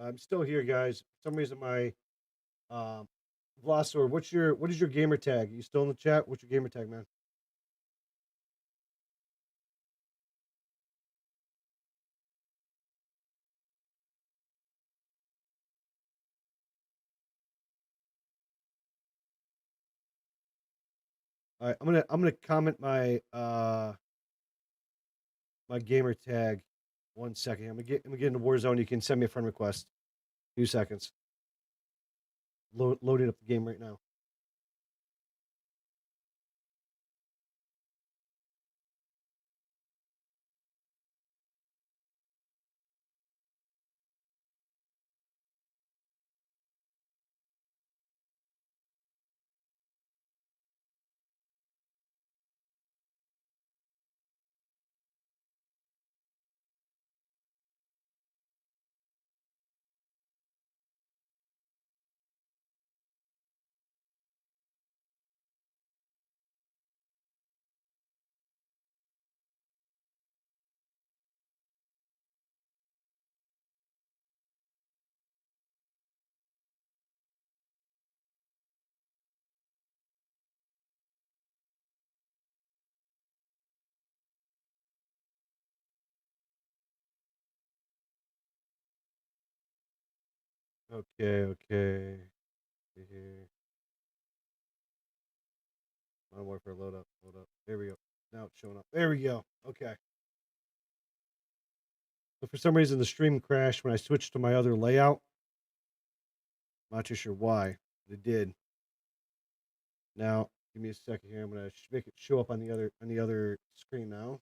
I'm still here, guys. For some reason, my um, Vlosaur, what is your gamer tag? You still in the chat? What's your gamer tag, man? All right, I'm gonna comment my gamer tag. 1 second. I'm gonna get into Warzone. You can send me a friend request. 2 seconds. Loading up the game right now. Okay, okay. Here. Modern Warfare, load up, load up. There we go. Now it's showing up. There we go. Okay. So for some reason, the stream crashed when I switched to my other layout. Not too sure why, but it did. Now, give me a second here. I'm gonna make it show up on the other screen now.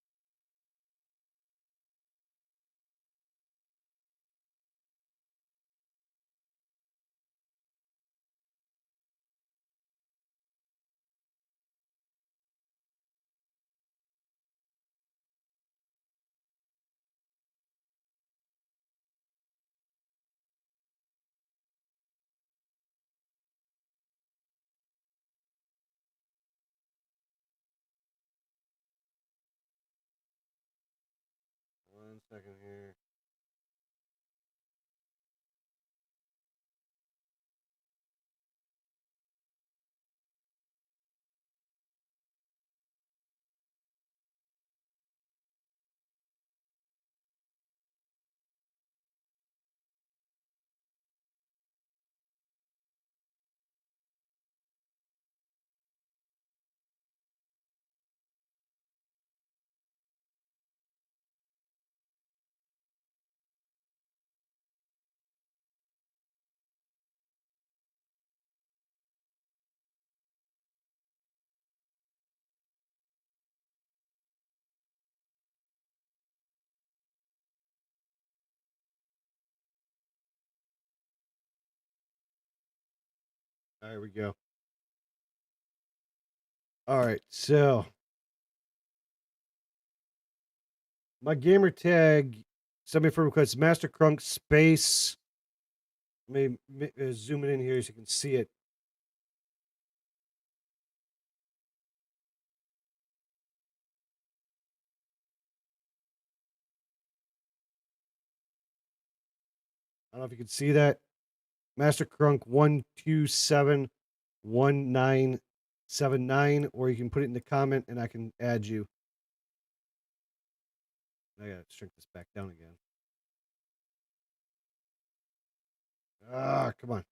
One second here. There we go. All right, so my gamer tag, send me for request, Master Crunk Space. Let me zoom it in here so you can see it. I don't know if you can see that. Master Crunk 1271979, or you can put it in the comment and I can add you. I gotta shrink this back down again. Ah, come on.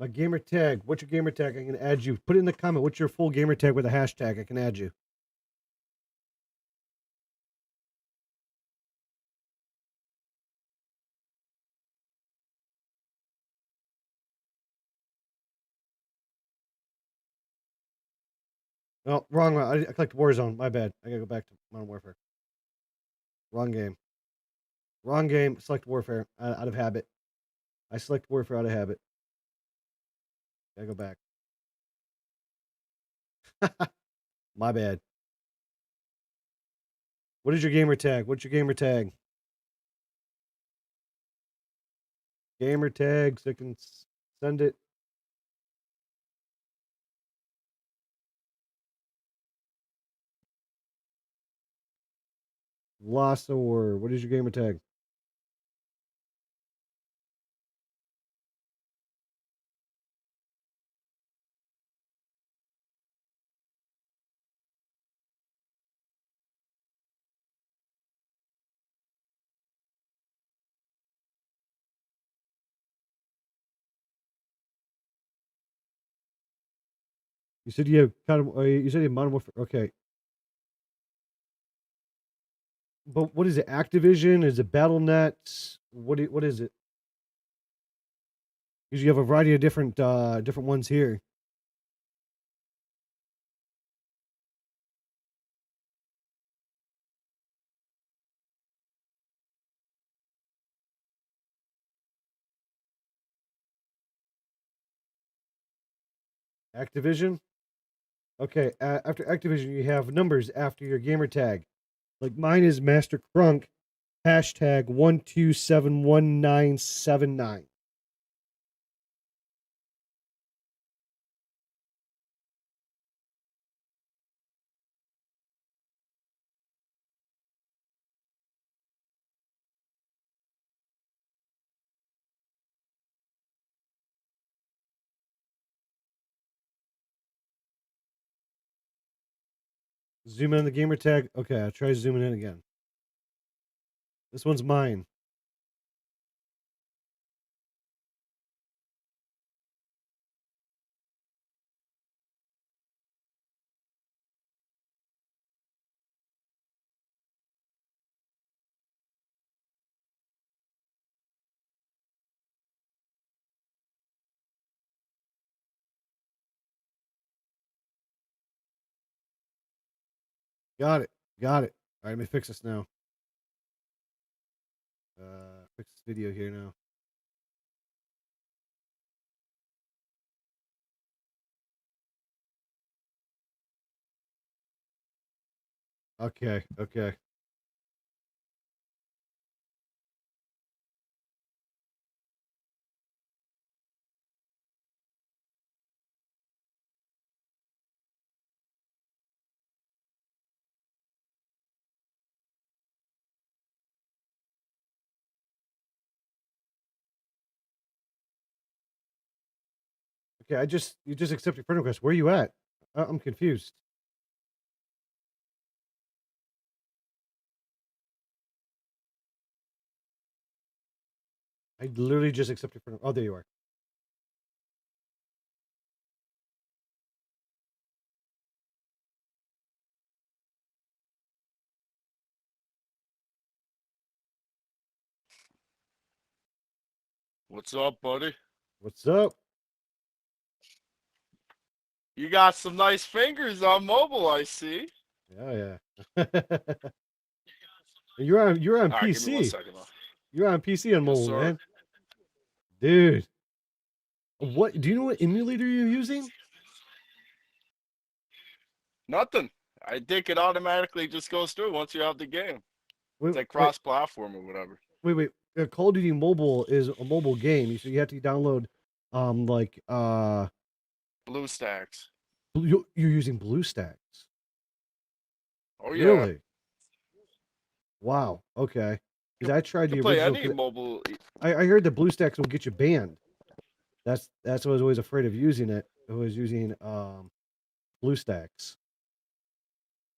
My gamer tag. What's your gamer tag? I can add you. Put it in the comment. What's your full gamer tag with a hashtag? I can add you. Oh, wrong one. I clicked Warzone. My bad. I gotta go back to Modern Warfare. Wrong game. Wrong game. Select Warfare out of habit. I select Warfare out of habit. Gotta go back. My bad. What is your gamer tag? What's your gamer tag? Gamer tag so I can send it. Lossor. What is your gamer tag? You said you have kind of. You said you have Modern Warfare. Okay, but what is it? Activision? Is it BattleNet? What is it? Because you have a variety of different ones here. Activision. Okay, after Activision, you have numbers after your gamer tag. Like mine is Master Crunk, hashtag 1271979. Zoom in on the gamer tag. Okay, I'll try zooming in again. This one's mine. Got it. Got it. All right, let me fix this now. Fix this video here now. Okay, okay. Okay, you just accepted friend request. Where are you at? I'm confused. I literally just accepted friend. Oh, there you are. What's up, buddy? What's up? You got some nice fingers on mobile, I see. Yeah, yeah. You're on All right, give me 1 PC. second. You're on PC on Yes, mobile, sir. man. Dude. What do you know what emulator you're using? Nothing. I think it automatically just goes through once you have the game. Wait, It's like wait, cross-platform or whatever. wait. Call of Duty Mobile is a mobile game, so you have to download like BlueStacks. you're using BlueStacks. Oh yeah. Really? Wow. Okay. Because I tried You the can play original. any mobile. I heard that BlueStacks will get you banned. That's what I was always afraid of using it. I was using BlueStacks.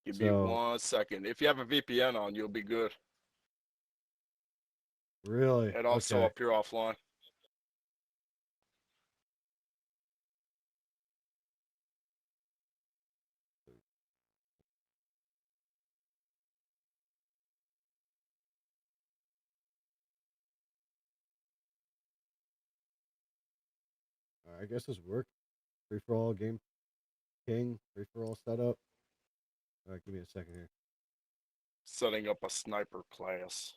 Give me So 1 second. If you have a VPN on, you'll be good. really, And also okay. appear offline. I guess this worked. Free for all game king. Free for all setup. All right, give me a second here. Setting up a sniper class.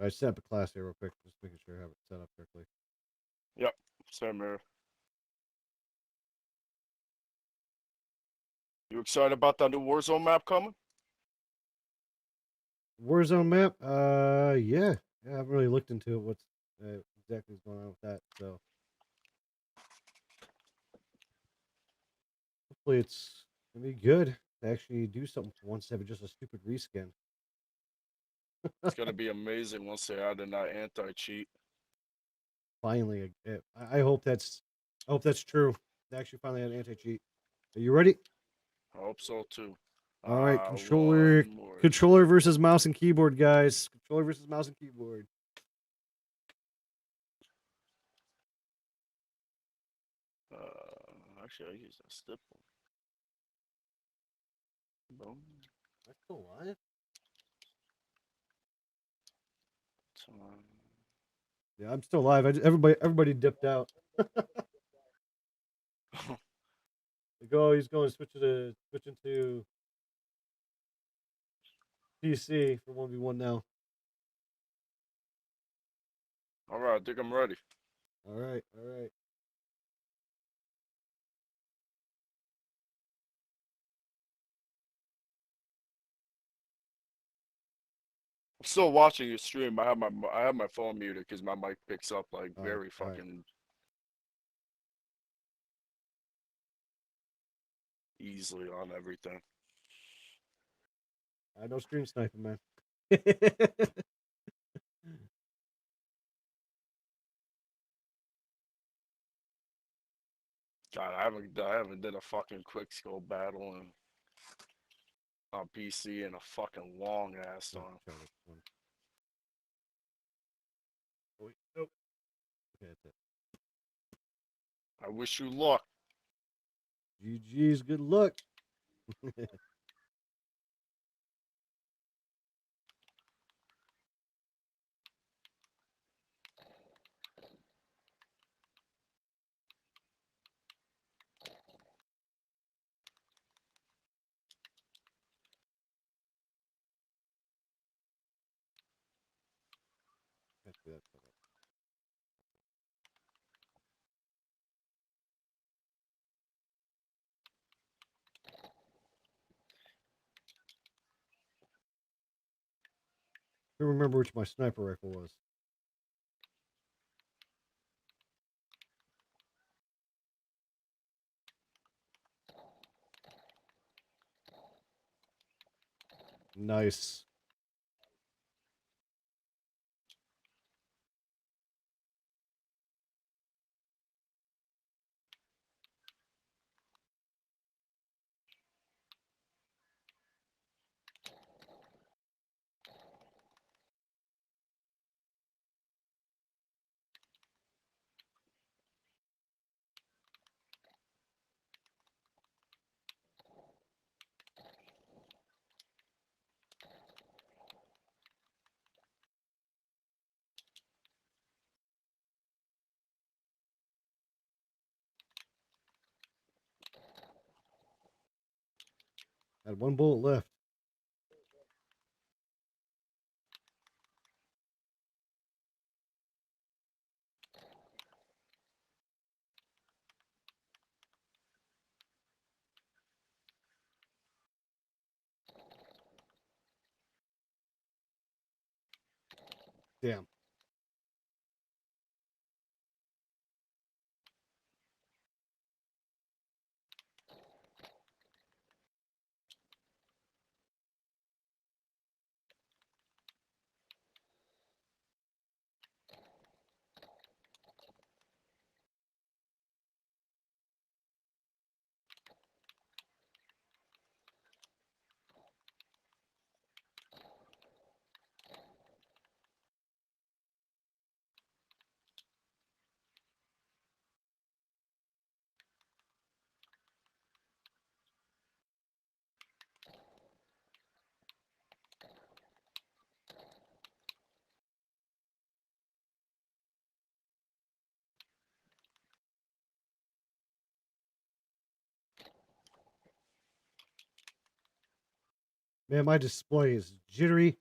I set up a class here real quick, just making sure I have it set up correctly. Yep, same here. You excited about that new Warzone map coming? Warzone map? Yeah. I haven't really looked into it, what's exactly is going on with that. So hopefully it's gonna be good to actually do something for once instead of just a stupid reskin. It's gonna be amazing once they add in that anti-cheat. Finally, I hope that's true. They actually finally had an anti-cheat. Are you ready? I hope so too. All right, One more. controller versus mouse and keyboard, guys. Controller versus mouse and keyboard. Actually, I use that stipple. Boom. Am I still live? Time. Yeah, I'm still live. Everybody dipped out. He's going to switch into PC for 1v1 now. All right, I think I'm ready. All right, all right. I'm still watching your stream. I have my phone muted because my mic picks up like All right, very all right. fucking easily on everything. I know stream sniping, man. God, I haven't did a fucking quick scope battle on PC in a fucking long ass Oh, time. try this one. Oh, wait, nope. Okay, that's it. I wish you luck. GG's, good luck. That's good. I don't remember which my sniper rifle was. Nice. Had one bullet left. Damn. Man, my display is jittery.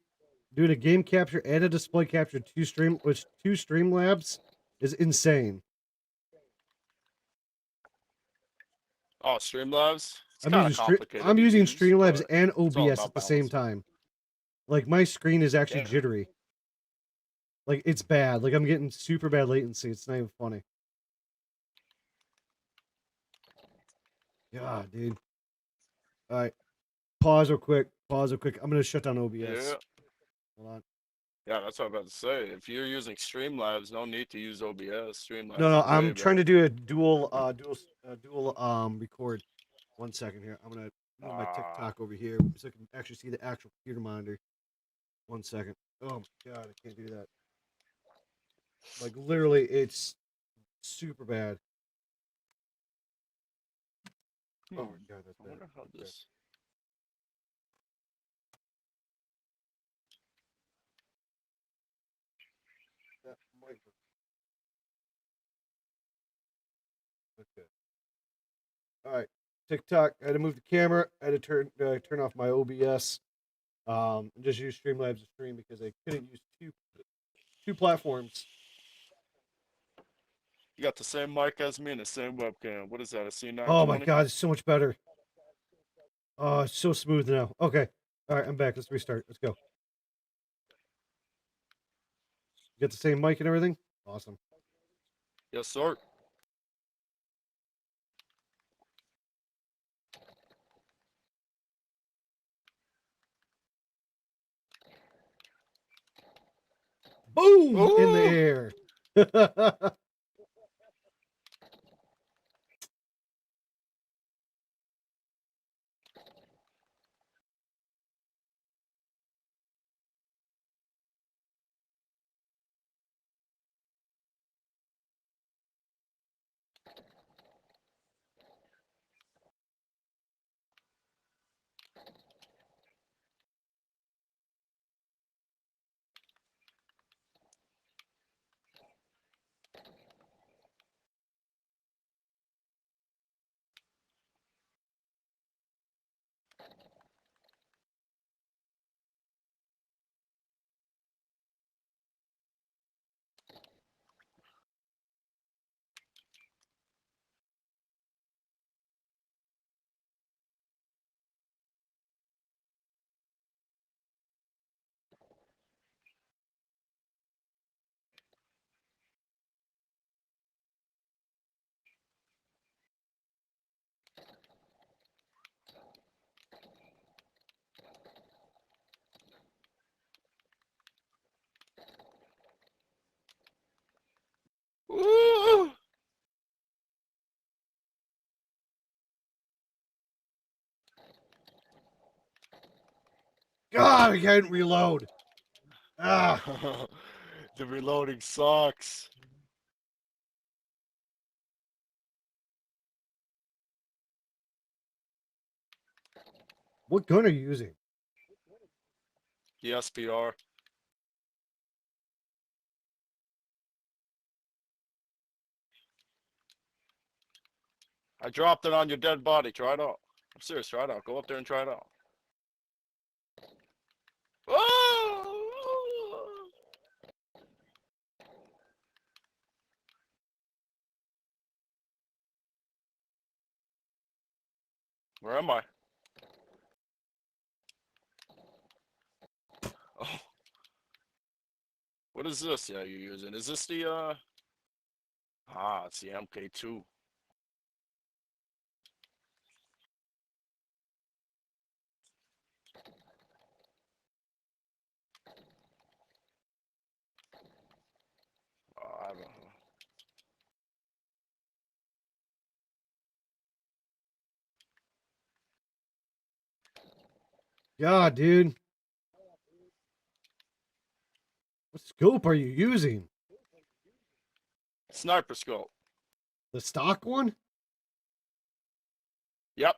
Dude, a game capture and a display capture two Streamlabs is insane. Oh, Streamlabs. It's I'm kind of using complicated to use, Streamlabs but and it's all OBS about at the same balancing. time. Like my screen is actually Damn. jittery. Like it's bad. Like I'm getting super bad latency. It's not even funny. God, dude. All right. Pause real quick. Pause real quick. I'm gonna shut down OBS. Yeah. Hold on. Yeah, that's what I'm about to say. If you're using Streamlabs, no need to use OBS. Streamlabs No, is way I'm trying to better. do a dual record. 1 second here. I'm gonna move my Ah, TikTok over here so I can actually see the actual computer monitor. 1 second. Oh my god, I can't do that. Like literally, it's super bad. Oh my god, that's I bad. wonder how Okay. this. That might work. Okay. All right. TikTok. I had to move the camera. I had to turn off my OBS. And just use Streamlabs to stream because I couldn't use two platforms. You got the same mic as me and the same webcam. What is that? A C920? Oh my god, it's so much better. Oh, it's so smooth now. Okay. All right, I'm back. Let's restart. Let's go. You got the same mic and everything? Awesome. Yes, sir. Boom! In the Ooh! air. Ooh! God, I can't reload. Ah. The reloading sucks. What gun are you using? The SPR. I dropped it on your dead body. Try it out. I'm serious. Try it out. Go up there and try it out. Oh! Where am I? Oh. What is this? Yeah, you're using. Is this the Ah, it's the MK2. I don't know. God, dude. What scope are you using? Sniper scope. The stock one? Yep.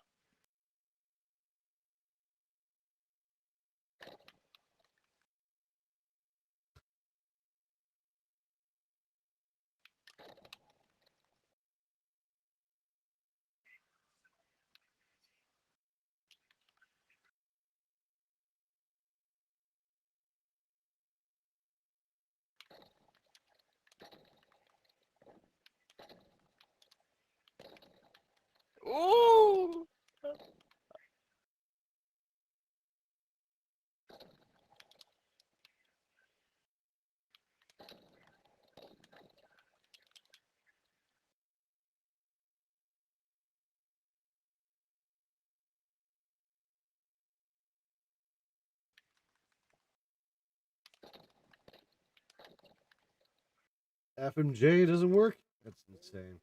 FMJ doesn't work? That's insane.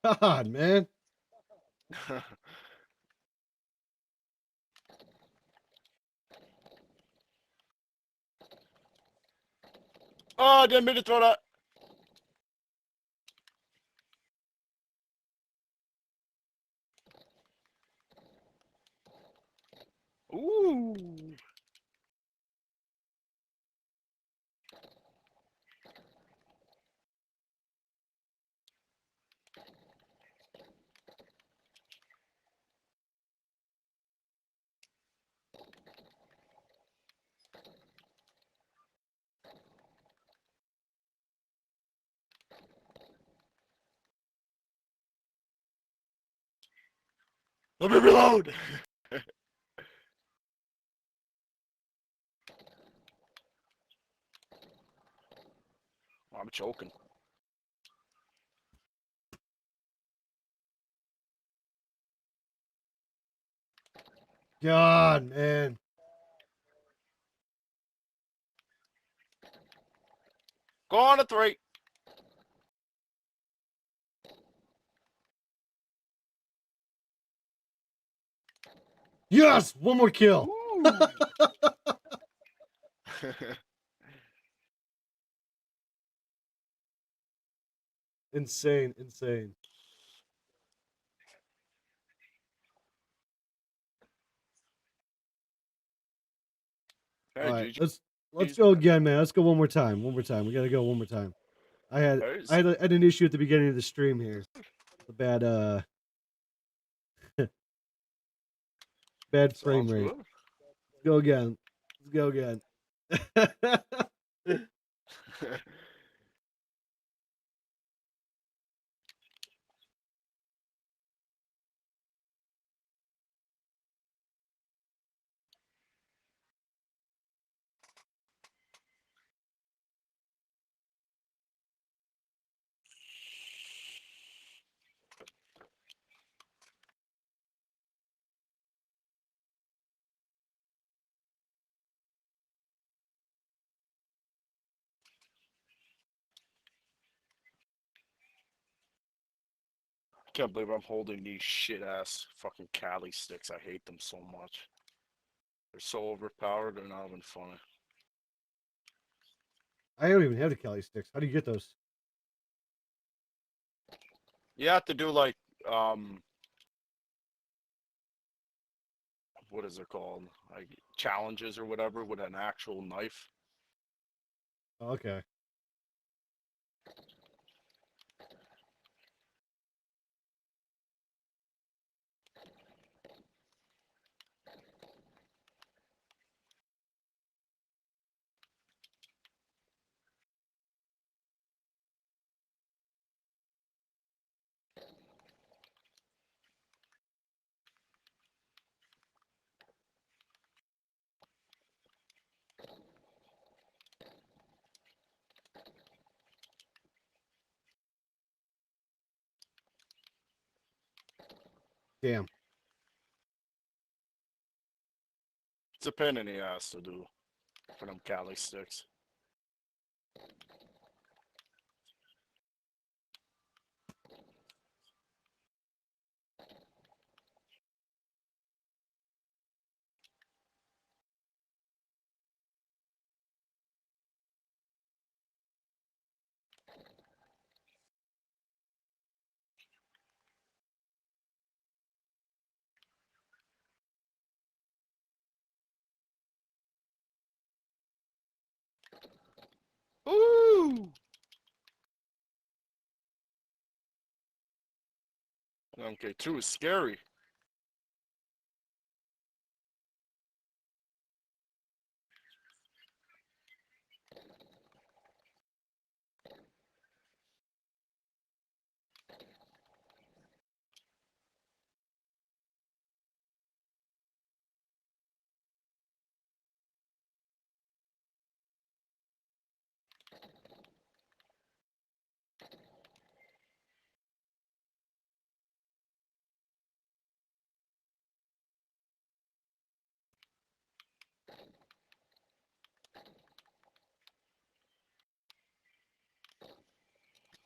God, man. Oh, I didn't mean to throw that. Ooh. Let me reload. I'm choking. God, man. Go on a 3. Yes! One more kill. Ooh. Insane, insane. Hey, All right, GG. let's go again, man. Let's go one more time. One more time. We gotta go one more time. I had had an issue at the beginning of the stream here. The bad bad frame Sounds rate. good. Let's go again. Let's go again. I can't believe I'm holding these shit ass fucking Cali sticks. I hate them so much. They're so overpowered. They're not even funny. I don't even have the Cali sticks. How do you get those? You have to do like what is it called? Like challenges or whatever with an actual knife. Oh, okay. Damn. It's a pain in the ass to do for them Cali sticks. Ooh! MK2 is scary.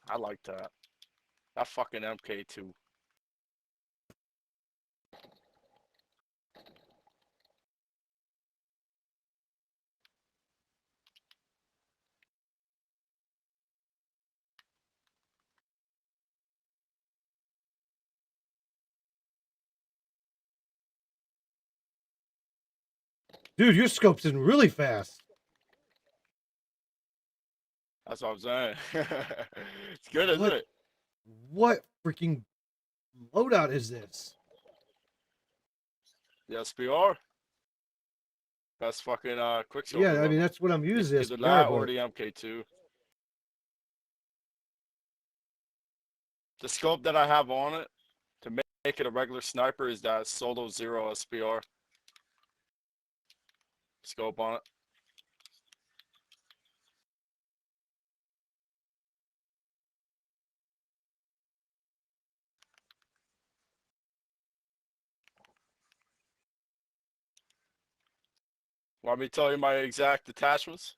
I like that. That fucking MK2. Dude, your scope's in really fast. That's what I'm saying. It's good, isn't What? it? What freaking loadout is this? The SPR. Best fucking Quicksilver Yeah, I mean weapon. that's what I'm using. Either SPR, that or but the MK2. The scope that I have on it to make it a regular sniper is that Solo Zero SPR scope on it. Want me to tell you my exact attachments?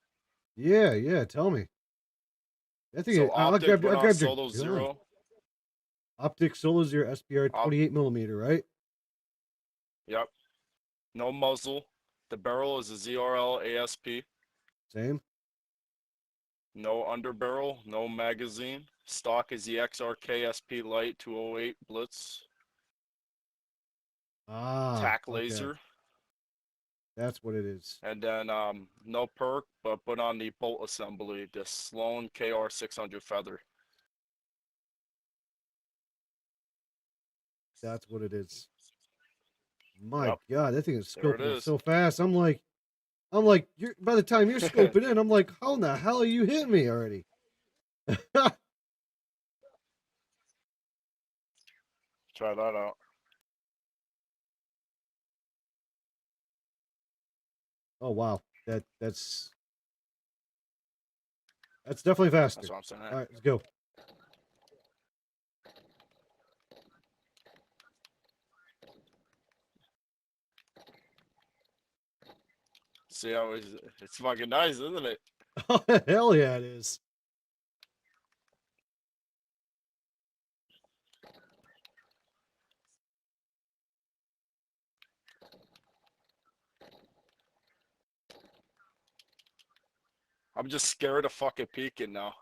yeah. Tell me. I think So I'll optic grab. went I'll on grab your Solo gun. Zero. Optic Solo Zero SPR Op 28 mm, right? Yep. No muzzle. The barrel is a ZRL ASP. Same. No underbarrel. No magazine. Stock is the XRK SP Light 208 Blitz. Ah, Tac okay. laser. That's what it is. And then no perk, but put on the bolt assembly, the Sloan KR 600 Feather. That's what it is. My Yep, God, that thing is there it scoping it is. so fast. I'm like, you're by the time you're scoping in, I'm like, how in the hell are you hitting me already? Try that out. Oh wow, that's definitely faster. That's what I'm saying. All right, let's go. See how it's fucking nice, isn't it? Oh, hell yeah, it is. I'm just scared of fucking peeking now.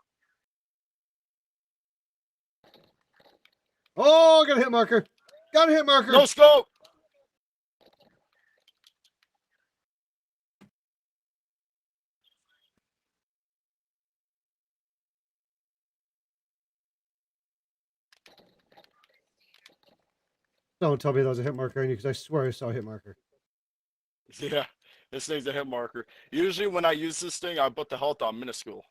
Oh, got a hit marker. Got a hit marker. No scope! Don't tell me that was a hit marker on you, because I swear I saw a hit marker. Yeah, this thing's a hit marker. Usually when I use this thing, I put the health on minuscule.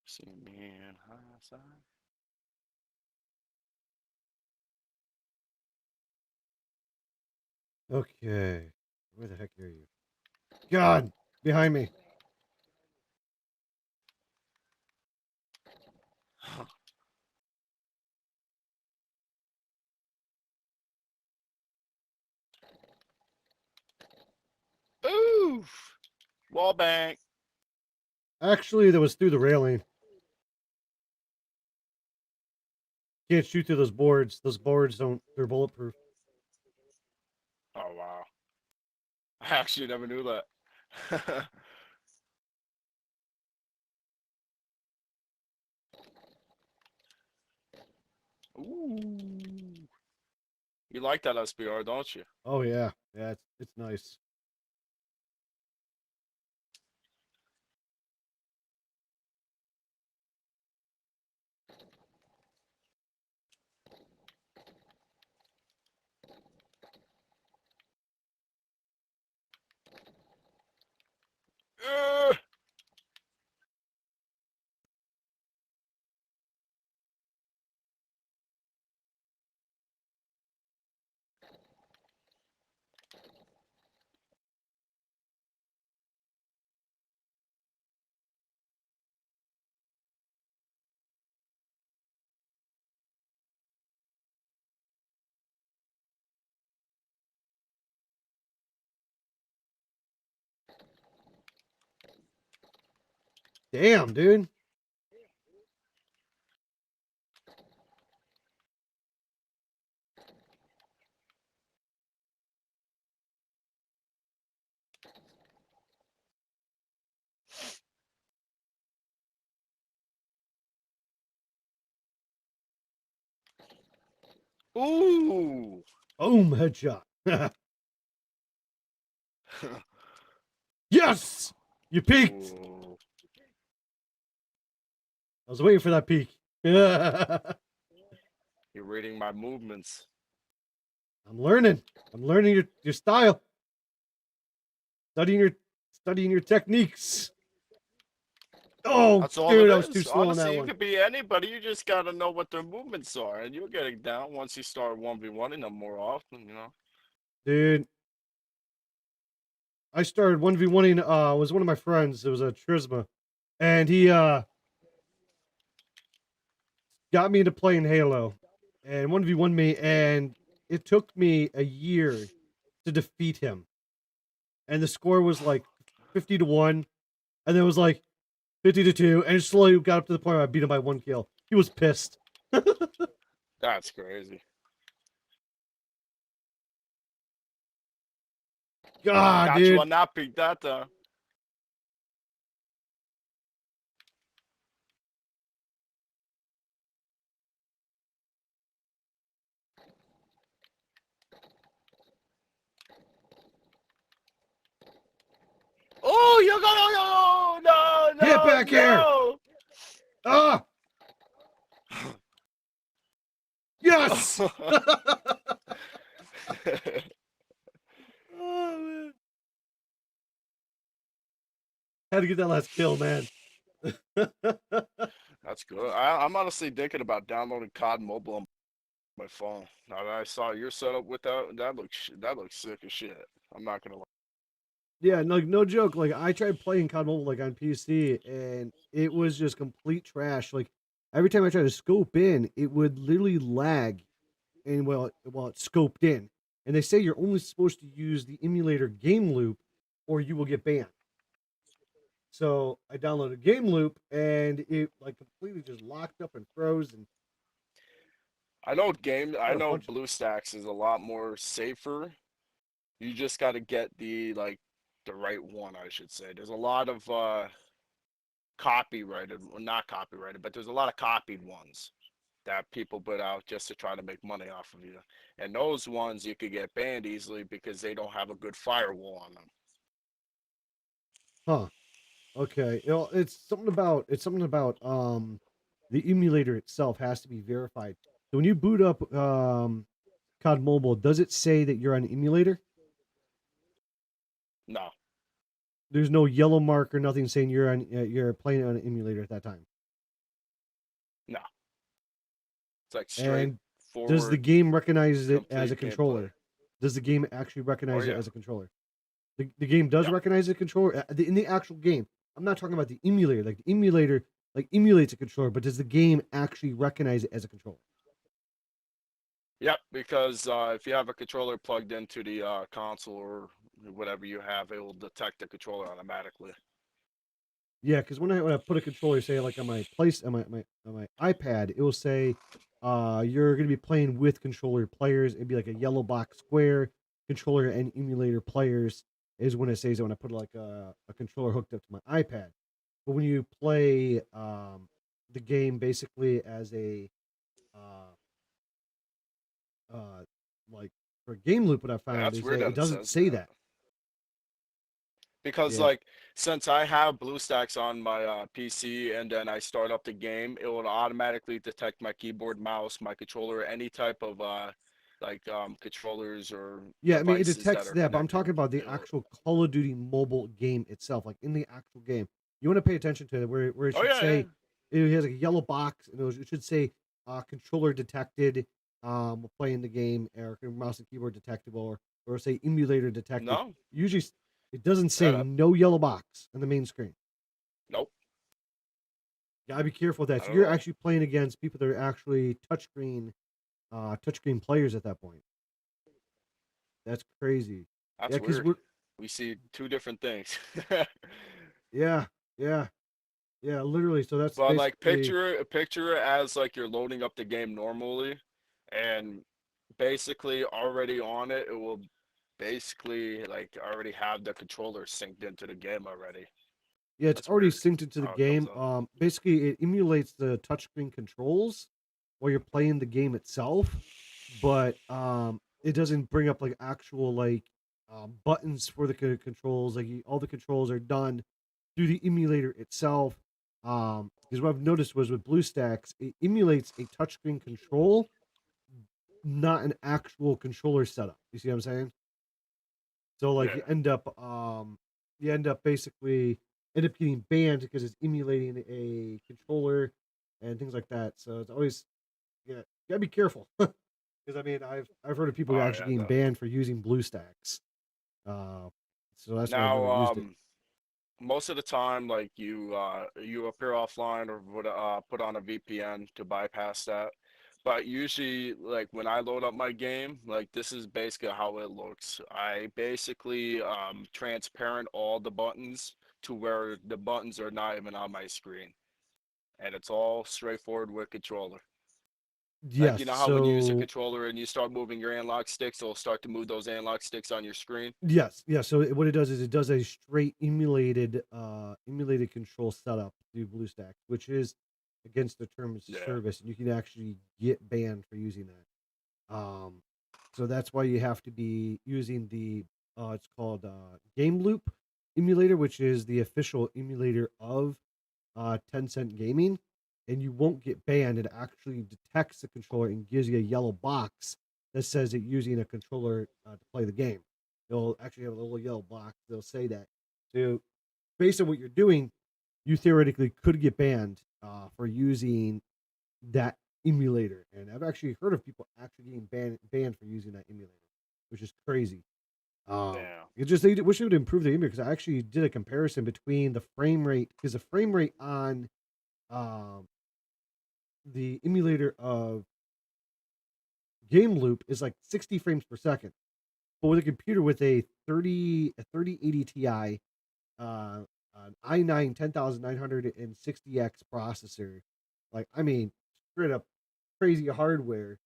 See me in hindsight. Okay, where the heck are you? God, behind me. Oof! Wall bank. Actually, that was through the railing. Can't shoot through those boards. Those boards don't. They're bulletproof. Oh wow. I actually never knew that. Ooh. You like that SBR, don't you? Oh yeah, yeah, it's nice. Ugh! Damn, dude. Ooh! Boom, headshot. Yes, you peeked. Ooh. I was waiting for that peek. I'm You're reading my movements. learning. I'm learning your style. Studying your techniques. Oh, That's all dude, it I was too is. slow on that Honestly, you one. could be anybody. You just gotta know what their movements are, and you'll get it down once you start 1v1ing them more often. You know. Dude, I started 1v1ing was one of my friends. It was a Trisma. And he got me into playing Halo and 1v1 me, and it took me a year to defeat him. And the score was like 50-1, and then it was like 50-2, and it slowly got up to the point where I beat him by 1 kill. He was pissed. That's crazy. God, Got you dude. on that peak that time. Oh, you're gonna Get back here! no! Ah! Yes! Oh, man. Had to get that last kill, man. That's good. I'm honestly thinking about downloading COD Mobile on my phone. Now that I saw your setup with that looks sick as shit. I'm not gonna lie. Yeah, no joke. Like I tried playing COD Mobile like on PC, and it was just complete trash. Like every time I tried to scope in, it would literally lag, and while it's scoped in. And they say you're only supposed to use the emulator Game Loop, or you will get banned. So I downloaded Game Loop, and it like completely just locked up and froze, and I know got a bunch of BlueStacks is a lot more safer. You just got to get the right one, I should say. There's a lot of copyrighted, well, not copyrighted, but there's a lot of copied ones that people put out just to try to make money off of you. And those ones you could get banned easily because they don't have a good firewall on them. huh. Okay, it's something about the emulator itself has to be verified. So when you boot up COD Mobile, does it say that you're on an emulator? No, There's no yellow mark or nothing saying you're playing on an emulator at that time. no. It's like And does the straightforward, game recognize it as a complete gameplay. controller? Does the game actually Oh recognize it yeah, as a controller? The game does yeah. recognize a controller in the actual game. I'm not talking about the emulator. Like the emulator like emulates a controller, but does the game actually recognize it as a controller? Yep, because if you have a controller plugged into the console or whatever you have, it will detect the controller automatically. Yeah, because when I put a controller, say like on my place on my iPad, it will say, you're gonna be playing with controller players. It'd be like a yellow box square, controller and emulator players is when it says it when I put like a controller hooked up to my iPad. But when you play the game basically as a uh, uh, like for Game Loop, what I Yeah, found that's is weird that that it it doesn't says say that. that. Because Yeah, like since I have BlueStacks on my PC and then I start up the game, it will automatically detect my keyboard, mouse, my controller, any type of controllers or yeah. I mean, it devices that detects are that, but I'm connected. talking about the It'll, actual Call of Duty mobile game itself, like in the actual game. You want to pay attention to it, where it oh should yeah, yeah. say it has a yellow box, and it should say controller detected. While playing the game, or mouse and keyboard detectable, or say emulator detected. No, Usually, it doesn't yeah, say no yellow box on the main screen. nope, Gotta be careful with that. not So at you're all. actually playing against people that are actually touchscreen players at that point. That's crazy. Yeah, That's because weird. we're We see two different things. yeah, yeah, yeah, literally. So that's But like basically picture it as like you're loading up the game normally, and basically already on it, it will basically like already have the controller synced into the game already. yeah, it's That's already weird synced into the how it comes game. up. Basically it emulates the touchscreen controls while you're playing the game itself, but it doesn't bring up like actual like buttons for the controls. Like all the controls are done through the emulator itself. Because what I've noticed was with BlueStacks, it emulates a touchscreen control, not an actual controller setup. You see what I'm saying? So like Yeah. you end up basically end up getting banned because it's emulating a controller and things like that. So it's always yeah, you gotta be careful. Because I mean I've heard of people Oh actually yeah. getting banned for using BlueStacks. Uh so that's why I've Now, never used it. most of the time, like you appear offline or put on a VPN to bypass that. But usually, like when I load up my game, like this is basically how it looks. I basically transparent all the buttons to where the buttons are not even on my screen, and it's all straightforward with controller. Like Yes. you know how when you use a So controller and you start moving your analog sticks, it'll start to move those analog sticks on your screen. yes, yeah. So what it does is it does a straight emulated control setup through BlueStacks, which is against the terms of Yeah. service, and you can actually get banned for using that. So that's why you have to be using the it's called Game Loop emulator, which is the official emulator of Tencent Gaming, and you won't get banned. It actually detects the controller and gives you a yellow box that says that using a controller to play the game. It'll actually have a little yellow box. They'll say that. So based on what you're doing, you theoretically could get banned for using that emulator. And I've actually heard of people actually getting banned for using that emulator, which is crazy. Yeah. It just they wish they would improve the emulator because I actually did a comparison between the frame rate because the frame rate on um, the emulator of Game Loop is like 60 frames per second, but with a computer with a 3080 Ti, an i9 10960X processor, like I mean, straight up crazy hardware,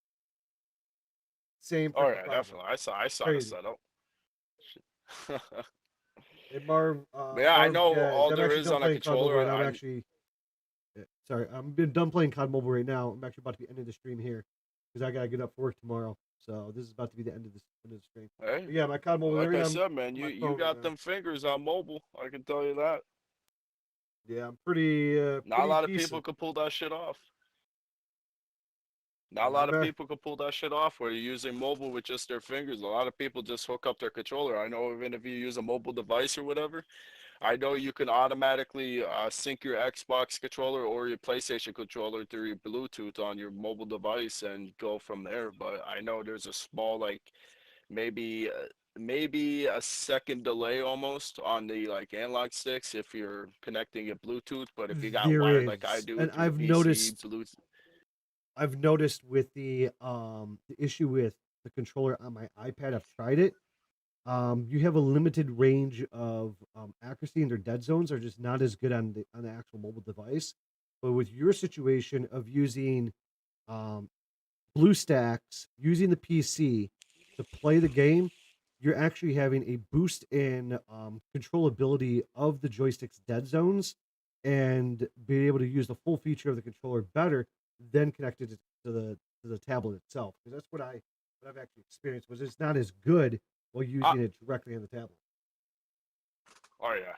same Oh freaking yeah, problem. definitely. I saw the Crazy. setup. Hey But yeah, I Marv, know yeah, all I'm there actually is done on a playing COD Mobile controller. right now. Sorry, I'm been done playing COD Mobile right now. I'm actually about to be ending the stream here because I gotta get up for work tomorrow. So this is about to be the end of the stream. Hey, But yeah, my COD Mobile like right I now. I'm said, man, on you my you phone right got now. them fingers on mobile. I can tell you that. Yeah, I'm Not a pretty lot of people decent. could pull that shit off. Not a Yeah, lot of people could pull that shit off where you're using mobile with just their fingers. A lot of people just hook up their controller. I know even if you use a mobile device or whatever, I know you can automatically sync your Xbox controller or your PlayStation controller through your Bluetooth on your mobile device and go from there. But I know there's a small like maybe maybe a second delay almost on the like analog sticks if you're connecting it Bluetooth. But if you got there wired like I is, do and through the PC, Bluetooth. I've noticed with the issue with the controller on my iPad. I've tried it. You have a limited range of accuracy, and their dead zones are just not as good on the actual mobile device. But with your situation of using um, BlueStacks, using the PC to play the game, you're actually having a boost in controllability of the joystick's dead zones and be able to use the full feature of the controller better than connected to the tablet itself. Because that's what what I've actually experienced was it's not as good while using it directly on the tablet. Oh yeah,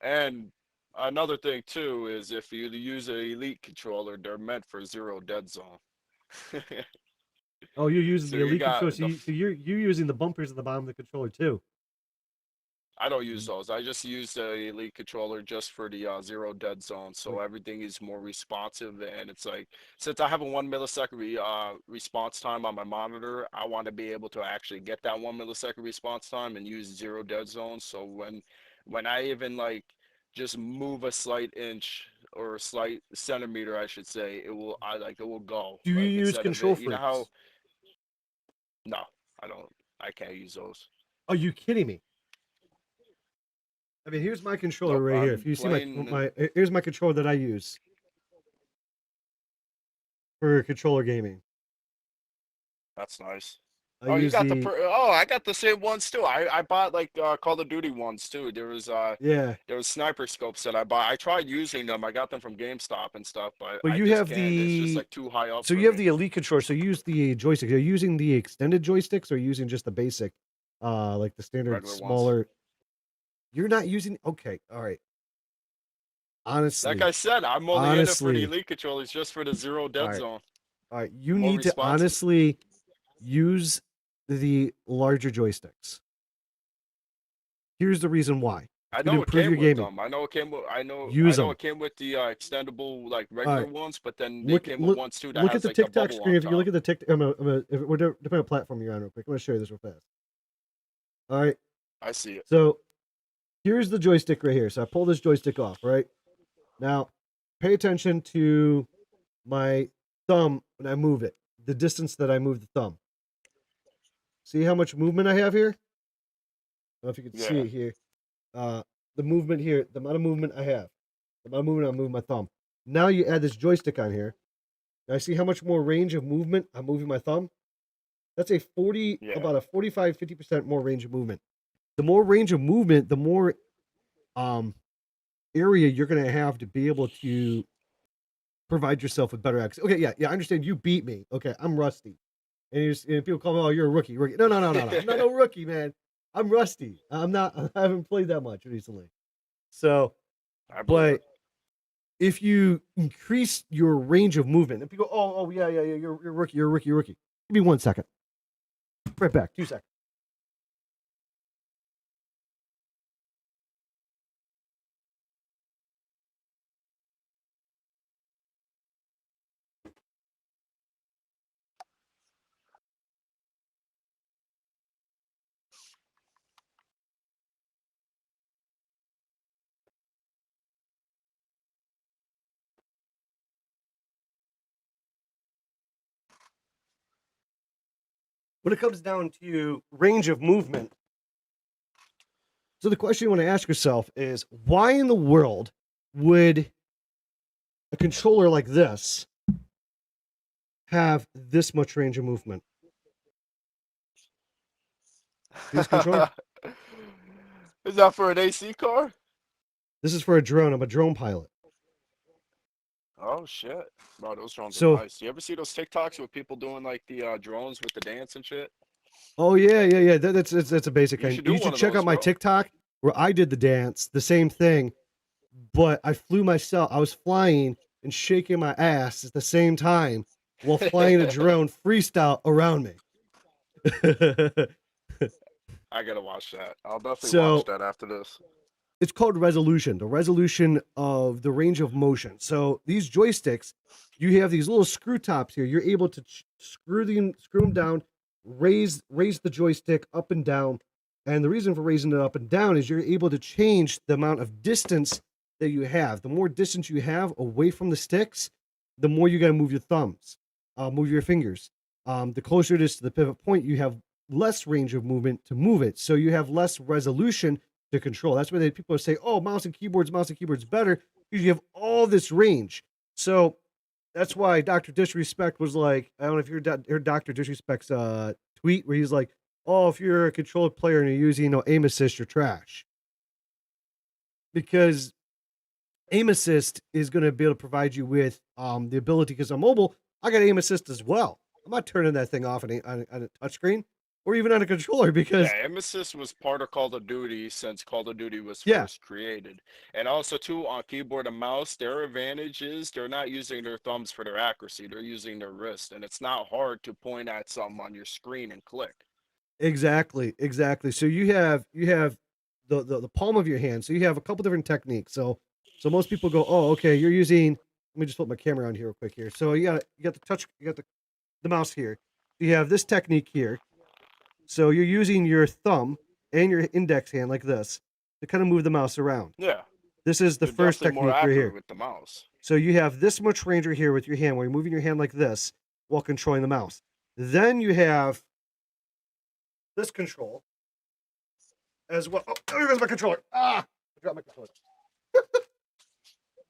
and another thing too is if you use an Elite controller, they're meant for zero dead zone. Oh, you're using So the you Elite controller. got So, so you're using the bumpers at the bottom of the controller too. I don't use those. I just use the Elite controller just for the zero dead zone, so everything is more responsive. And it's like since I have a 1 millisecond response time on my monitor, I want to be able to actually get that 1 millisecond response time and use zero dead zone. So when I even like just move a slight inch or a slight centimeter, I should say, it will go Do you like use instead of Control it. You know how? Freaks? No, I don't. I can't use those. Are you kidding me? I mean, here's my controller Nope. right here. If I'm you see playing. here's my controller that I use for controller gaming. That's nice. I Oh, you use got the the oh, I got the same ones too. I bought like Call of Duty ones too. yeah, There was sniper scopes that I bought. I tried using them. I got them from GameStop and stuff, but but I you just have can't. It's just the like too high up so for you have me. the Elite controller. So you use the joystick. Are you using the extended joysticks or using just the basic, like the standard Regular ones. smaller? You're not using. Okay, all right. Honestly, Like I said, I'm only in it for the honestly, Elite controllers, just for the zero all dead right, zone. all right. You More need to responsive. honestly use the larger joysticks. Here's the reason why. I It's going to know it improve came your with gaming. them. I know it came with. Use I know them. it came with the extendable like All regular right. ones, but then they Look, came with look, ones too that look at has the like the TikTok bubble screen. on If you look top. at the TikTok, we're depending on platform you're on real quick. I'm going to show you this real fast. All right. I see it. So here's the joystick right here. So I pull this joystick off, right? Now, pay attention to my thumb when I move it, the distance that I move the thumb. See how much movement I have here? I don't know if you can see Yeah. it here. The movement here, the amount of movement I have, the amount of movement I'm moving my thumb. Now you add this joystick on here. Now see how much more range of movement I'm moving my thumb? That's Yeah. about a 45, 50% more range of movement. The more range of movement, the more area you're going to have to be able to provide yourself with better access. Okay, yeah, I understand you beat me. Okay, I'm rusty. And people call me, oh, you're a rookie. No. I'm not no rookie, man. I'm rusty. I'm not, I haven't played that much recently. So, I believe but it. if you increase your range of movement, and people, yeah, you're a rookie. Give me 1 second. Right back, 2 seconds. When it comes down to range of movement, so the question you want to ask yourself is, why in the world would a controller like this have this much range of movement? This controller? Is that for an AC car? This is for a drone. I'm a drone pilot. Oh shit, bro, those drones are So, nice. You ever see those TikToks with people doing like the drones with the dance and shit? oh yeah. That's a basic You kind. should You do should one of check out those, my bro. TikTok where I did the dance, the same thing, but I flew myself. I was flying and shaking my ass at the same time while flying a drone freestyle around me. I gotta watch that. I'll definitely watch So that after this. it's called resolution, the resolution of the range of motion. So these joysticks, you have these little screw tops here. You're able to screw them down, raise the joystick up and down. And the reason for raising it up and down is you're able to change the amount of distance that you have. The more distance you have away from the sticks, the more you got to move your thumbs, move your fingers. The closer it is to the pivot point, you have less range of movement to move it. So you have less resolution to control. That's why people say, "Oh, mouse and keyboard's better." You have all this range. So that's why Dr. Disrespect was like, I don't know if you heard Dr. Disrespect's tweet where he's like, "Oh, if you're a controller player and you're using aim assist, you're trash," because aim assist is going to be able to provide you with the ability. Because on mobile, I got aim assist as well. I'm not turning that thing off on a touchscreen or even on a controller because Yeah, aim assist was part of Call of Duty since Call of Duty was yeah, first created. And also too on keyboard and mouse, their advantage is they're not using their thumbs for their accuracy. They're using their wrist. And it's not hard to point at something on your screen and click. exactly, exactly. So you have the palm of your hand. So you have a couple different techniques. So most people go, oh, okay, you're using. Let me just flip my camera on here real quick here. So you got the touch, you got the mouse here. You have this technique here. So you're using your thumb and your index hand like this to kind of move the mouse around. Yeah. This is the You're first definitely more technique right accurate here. with the mouse. So you have this much range right here with your hand where you're moving your hand like this while controlling the mouse. Then you have this control as well. Oh, there goes my controller. Ah, I dropped my controller.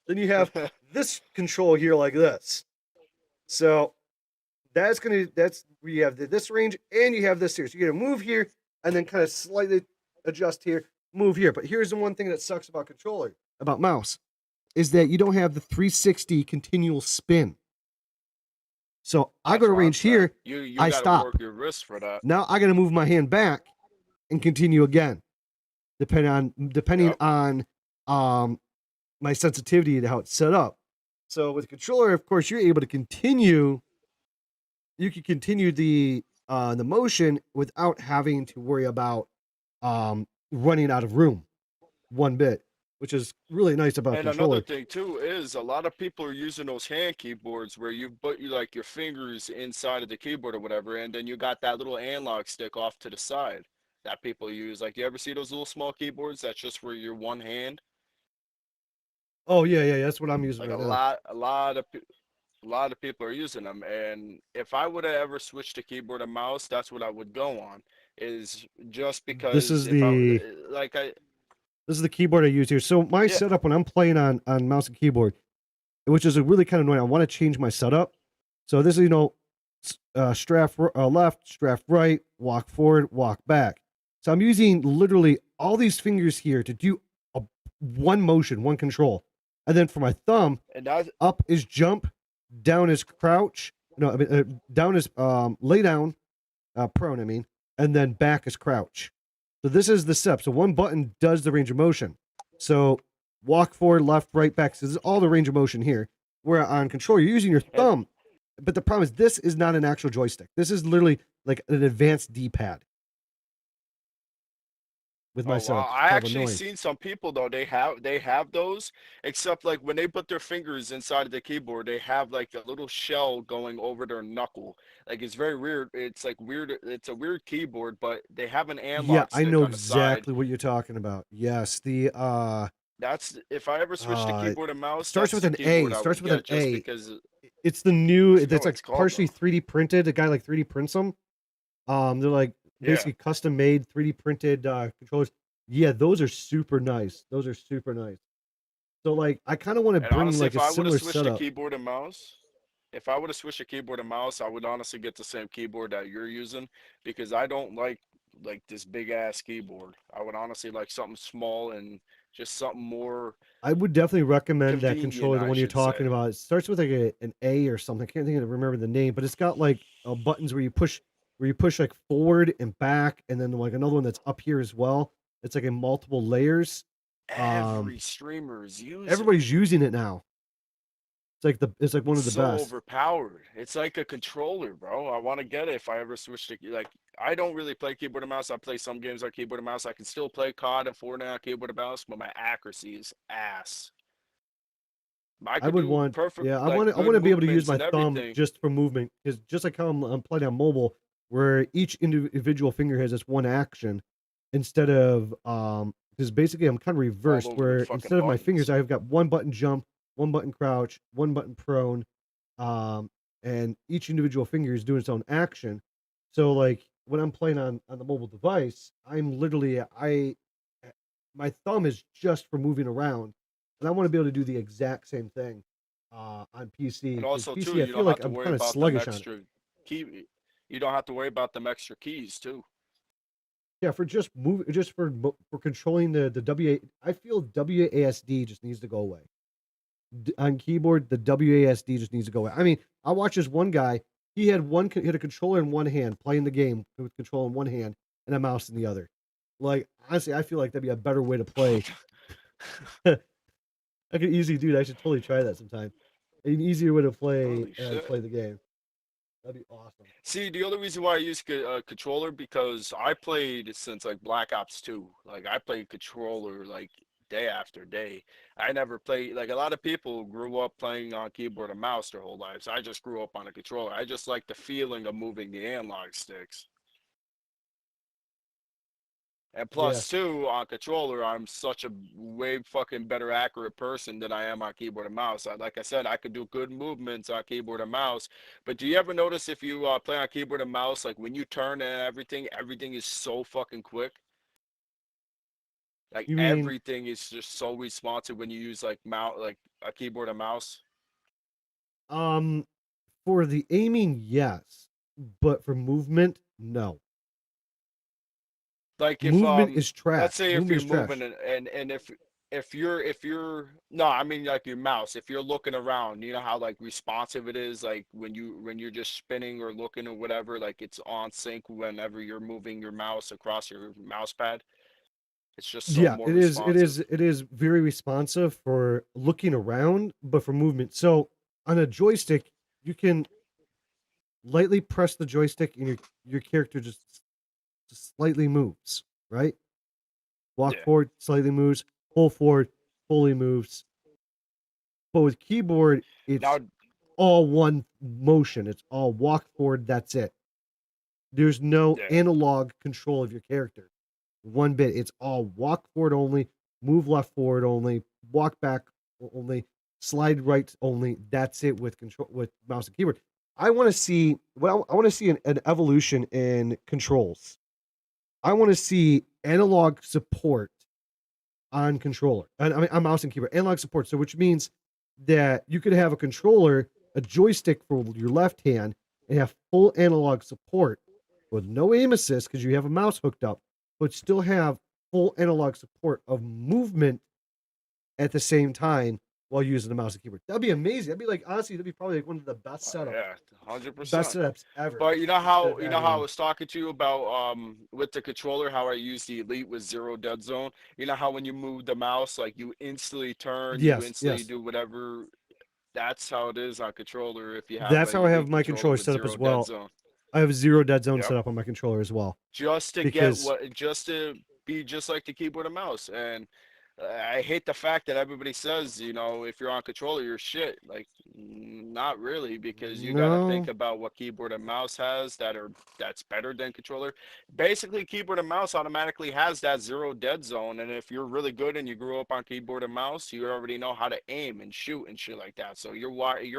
Then you have this control here like this. So that's where you have this range and you have this here. So you're gonna move here and then kind of slightly adjust here, move here. But here's the one thing that sucks about controller, about mouse, is that you don't have the 360 continual spin. So I go That's to what I'm range saying. here, You I gotta stop. work your wrist for that. Now I gotta move my hand back and continue again, depending Yep. on my sensitivity to how it's set up. So with the controller, of course, you're able to continue. You can continue the motion without having to worry about running out of room one bit, which is really nice about a And another controller. thing too is a lot of people are using those hand keyboards where you put you like your fingers inside of the keyboard or whatever, and then you got that little analog stick off to the side that people use. Like, you ever see those little small keyboards that's just for your one hand? Oh yeah, yeah, that's what I'm using Like right now. a lot of people are using them. And if I would have ever switched to keyboard and mouse, that's what I would go on. Is just This because is if I the like I this is the keyboard I use here. So my yeah setup when I'm playing on mouse and keyboard, which is a really kind of annoying. I want to change my setup. So this is strap left, strap right, walk forward, walk back. So I'm using literally all these fingers here to do one motion, one control, and then for my thumb, and that up is jump, down is crouch. No, I mean down is lay down, prone. I mean, and then back is crouch. So this is the step. So one button does the range of motion. So walk forward, left, right, back. So this is all the range of motion here. Where on control, you're using your and thumb, but the problem is this is not an actual joystick. This is literally like an advanced D-pad with my oh wow, setup. It's I kind of actually annoying. seen some people though, they have those, except like when they put their fingers inside of the keyboard, they have like a little shell going over their knuckle. Like, it's very weird. It's like weird. It's a weird keyboard, but they have an Yeah, analog I stick know on the side. exactly what you're talking about. Yes, the That's if I ever switch to it keyboard and mouse, starts that's with the an A. keyboard It I starts would with an get just A. because It's the new. I forgot It's what like it's called partially though. 3D printed. A guy like 3D prints them. They're like Yeah. basically custom made 3D printed controllers. Yeah, those are super nice. Those are super nice. So like, I kind of want to And bring honestly, like if a I would have similar switched to setup. keyboard and mouse, if I would have switched to keyboard and mouse, I would honestly get the same keyboard that you're using because I don't like this big ass keyboard. I would honestly like something small and just something more I would definitely recommend that convenient, controller, the I one you're should talking say. about. It starts with like an A or something. I can't think of remember the name, but it's got like buttons where you push like forward and back, and then like another one that's up here as well. It's like in multiple layers. Um, Every streamer is using it. everybody's using it now. It's like one It's of the so best. overpowered. It's like a controller, bro. I want to get it if I ever switch to like. I don't really play keyboard and mouse. I play some games on keyboard and mouse. I can still play COD and Fortnite on keyboard and mouse, but my accuracy is ass. I I could would do want, perfect, yeah, like I good want to be able to use movements my and thumb everything. just for movement because just like how I'm playing on mobile, where each individual finger has this one action instead of because basically I'm kind of All reversed over the where fucking instead of my fingers buttons. I've got one button jump, one button crouch, one button prone, um, and each individual finger is doing its own action. So like when I'm playing on the mobile device, I'm literally I my thumb is just for moving around, and I want to be able to do the exact same thing on PC And because also too, PC I you feel don't have like to I'm worry kind of about them sluggish on it. extra key. You don't have to worry about them extra keys too. Yeah, for just move, just for controlling the WA, I feel WASD just needs to go away. On keyboard, the WASD just needs to go away. I mean, I watch this one guy. he had a controller in one hand, playing the game with control in one hand and a mouse in the other. Like, honestly, I feel like that'd be a better way to play. I could easily do that. I should totally try that sometime. An easier way to Holy shit. play the game. That'd be awesome. See, the only reason why I use a controller because I played since like Black Ops 2. Like I played controller like day after day. I never played like a lot of people grew up playing on keyboard and mouse their whole lives. I just grew up on a controller. I just like the feeling of moving the analog sticks. And Yeah. plus two on controller, I'm such a way fucking better accurate person than I am on keyboard and mouse. Like I said, I could do good movements on keyboard and mouse. But do you ever notice if you play on keyboard and mouse, like when you turn and everything is so fucking quick. Like You mean everything is just so responsive when you use like mouse, like a keyboard and mouse. um for the aiming, yes, but for movement, no. Like if Movement is let's trash. say if Movement you're is moving trash. and if you're no, I mean like your mouse, if you're looking around, you know how like responsive it is, like when you're just spinning or looking or whatever, like it's on sync whenever you're moving your mouse across your mouse pad. It's just so Yeah, more it is. It responsive. is. It is very responsive for looking around, but for movement. So on a joystick, you can lightly press the joystick, and your character just slightly moves. Right, walk Yeah. forward, slightly moves. Pull forward, fully moves. But with keyboard, Now, it's all one motion. It's all walk forward. That's it. There's no yeah. analog control of your character. One bit. It's all walk forward only, move left forward only, walk back only, slide right only. That's it with control with mouse and keyboard. I want to see I want to see an evolution in controls. I want to see analog support on controller. And I mean on mouse and keyboard. Analog support. So which means that you could have a controller, a joystick for your left hand, and have full analog support with no aim assist because you have a mouse hooked up, but still have full analog support of movement at the same time while using the mouse and keyboard. That'd be amazing. That'd be like honestly, that'd be probably like one of the Yeah, 100%. best setups ever. But Instead of you know how I having was talking to you about with the controller how I use the Elite with zero dead zone. You know how when you move the mouse, like you instantly turn, you yes, instantly yes. do whatever. That's how it is on controller if you have That's a how I have Elite my controller controller with set up as zero dead well. zone. I have a zero dead zone Yep. set up on my controller as well Just to get because what just to be just like the keyboard and mouse. And I hate the fact that everybody says, you know, if you're on controller, you're shit. Like, not really, because you got to think no. about what keyboard and mouse has that's better than controller. Basically, keyboard and mouse automatically has that zero dead zone, and if you're really good and you grew up on keyboard and mouse, you already know how to aim and shoot and shit like that. So you're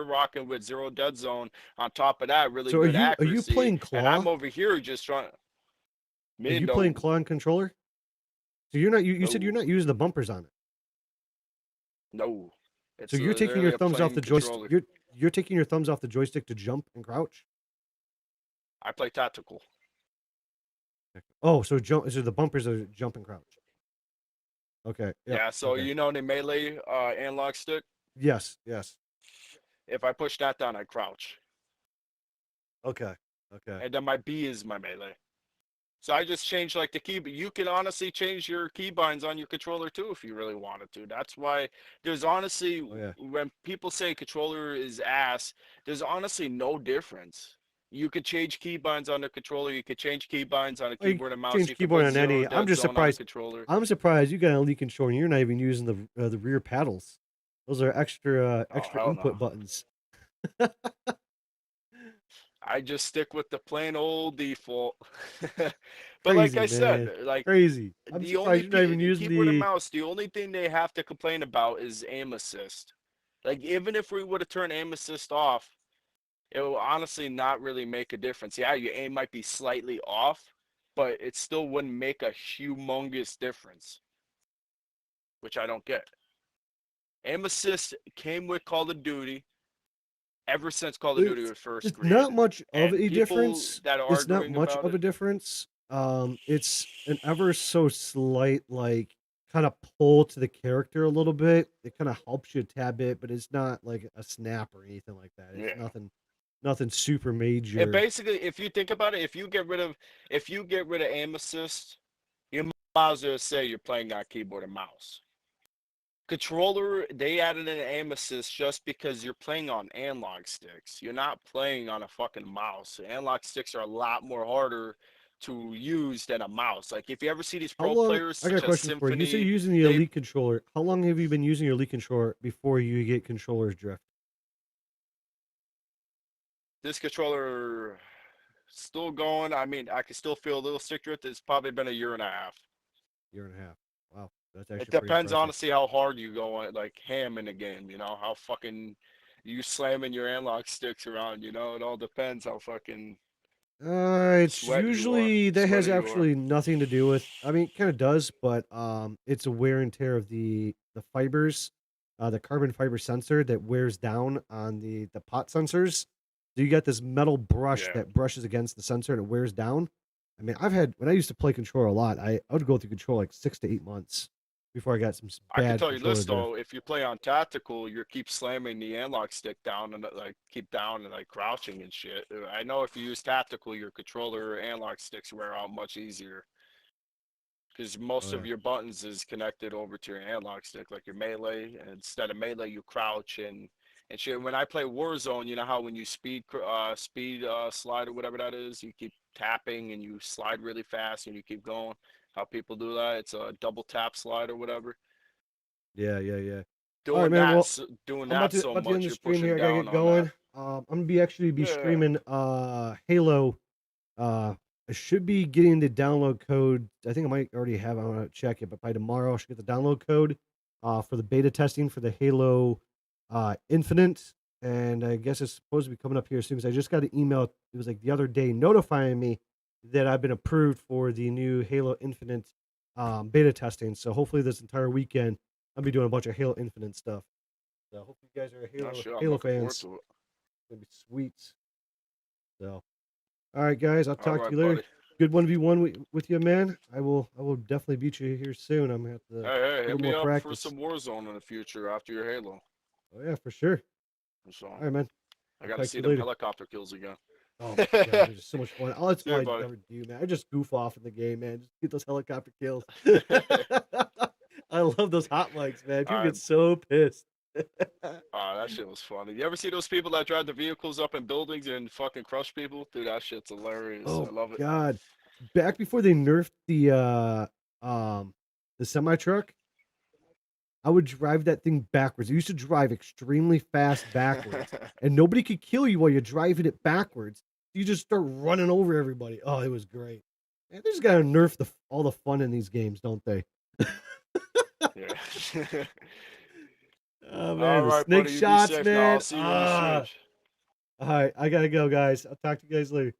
rocking with zero dead zone. On top of that, really So good are you accuracy, playing and I'm claw? over here just trying. Are Me you playing no, claw and controller? So you're not you said you're no, not using the bumpers on it. no. So It's you're taking your literally a thumbs off plain the joystick. controller. You're taking your thumbs off the joystick to jump and crouch. I play tactical. Oh, so jump. So the bumpers are jump and crouch. Okay. Yep. Yeah, so Okay. you know the melee analog stick. Yes. Yes. If I push that down, I crouch, Okay. Okay. and then my B is my melee. So I just changed like the key, but you can honestly change your keybinds on your controller too if you really wanted to. That's why there's honestly Oh yeah. when people say controller is ass, there's honestly no difference. You could change keybinds on the controller. You could change keybinds on a Well, you keyboard and mouse. change You could keyboard put on zero any. I'm dead just zone on a surprised. controller. I'm surprised you got an elite controller and you're not even using the rear paddles. Those are Oh extra hell no! input buttons. I just stick with the plain old default. But like Crazy I said, man. like Crazy. I'm the only surprised you're not even using keyboard and the. mouse, the only thing they have to complain about is aim assist. Like even if we would have turned aim assist off, it will honestly not really make a difference. Yeah, your aim might be slightly off, but it still wouldn't make a humongous difference, which I don't get. Aim assist came with Call of Duty ever since Call of Duty It's was first it's not created. much of And a people difference. that are It's not arguing much about of it, a difference. It's an ever so slight, like, kind of pull to the character a little bit. It kind of helps you a tad bit, but it's not like a snap or anything like that. It's yeah. nothing nothing super And major. basically, if you think about it, if you get rid of aim assist, you might as well say you're playing on keyboard and mouse. Controller, they added an aim assist just because you're playing on analog sticks. You're not playing on a fucking mouse. Analog sticks are a lot more harder to use than a mouse. Like if you ever see these How pro long? players I got a such as question for you. You say you're Symphony, using the they Elite controller. How long have you been using your Elite controller before you get controller's drift? this controller still going. I mean, I can still feel a little stick drift. It's probably been a year and a half. Year and a half. Wow, that's It actually pretty depends impressive. honestly how hard you go on like ham in the game, you know, how fucking you slamming your analog sticks around, you know, it all depends how fucking It's usually that has sweaty you are. actually nothing to do with. I mean, it kind of does, but it's a wear and tear of the fibers, the carbon fiber sensor that wears down on the pot sensors. So you got this metal brush Yeah. that brushes against the sensor and it wears down. I mean, I've had when I used to play controller a lot, I would go through control like 6 to 8 months before I got some I can bad tell you controller this drift. though, if you play on tactical, you keep slamming the analog stick down and like keep down and like crouching and shit. I know if you use tactical, your controller analog sticks wear out much easier because Oh most yeah, of your buttons is connected over to your analog stick, like your melee. And instead of melee, you crouch and shit. When I play Warzone, you know how when you speed slide or whatever that is, you keep tapping and you slide really fast and you keep going. How people do that? It's a double tap slide or whatever. yeah. All right, Doing man. that, Well, doing I'm about that to so about to end much, the you're stream here. pushing I gotta down get on that. going. I'm gonna be actually be Yeah. streaming Halo. I should be getting the download code. I think I might already have. I want to check it, but by tomorrow I should get the download code for the beta testing for the Halo Infinite. And I guess it's supposed to be coming up here soon because I just got an email. It was like the other day notifying me that I've been approved for the new Halo Infinite beta testing. So hopefully this entire weekend I'll be doing a bunch of Halo Infinite stuff. So I hope you guys are Oh shit, I'm Halo looking forward fans. to it. It's gonna be sweet. So all right, guys, I'll All talk to right, you later. buddy. Good 1v1 with you, man. I will definitely beat you here soon. I'm gonna have to Hey, put a hit little me more up for practice. some Warzone in the future after your Halo. Oh yeah, for sure. So All right, man. I I'll got to talk to see you them later. helicopter kills again. Oh my god, they're just so much fun. Oh, that's all Yeah, I buddy. ever do, man. I just goof off in the game, man. Just get those helicopter kills. I love those hot mics, man. All People right. get so pissed. That shit was funny. You ever see those people that drive the vehicles up in buildings and fucking crush people? Dude, that shit's hilarious. Oh I love it. god. Back before they nerfed the semi truck, I would drive that thing backwards. I used to drive extremely fast backwards, and nobody could kill you while you're driving it backwards. You just start running over everybody. Oh, it was great. Man, they just gotta nerf all the fun in these games, don't they? Yeah. Oh man, All the right, snake buddy. You be shots, safe now. I'll man. see you in the Ah, streams. all right, I gotta go, guys. I'll talk to you guys later.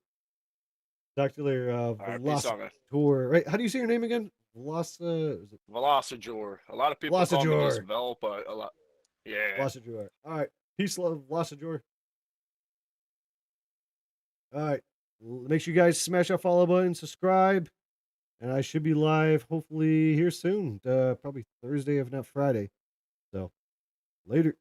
Talk to you later. All right, peace out, man. Velocitor, right? How do you say your name again? Velosa, is it Velocijor. A lot of people call me just Velocijor? Vel, but a lot. Yeah. Velocijor. All right, peace, love, Velocijor. All right, make sure you guys smash that follow button, subscribe, and I should be live hopefully here soon. Probably Thursday, if not Friday. So later.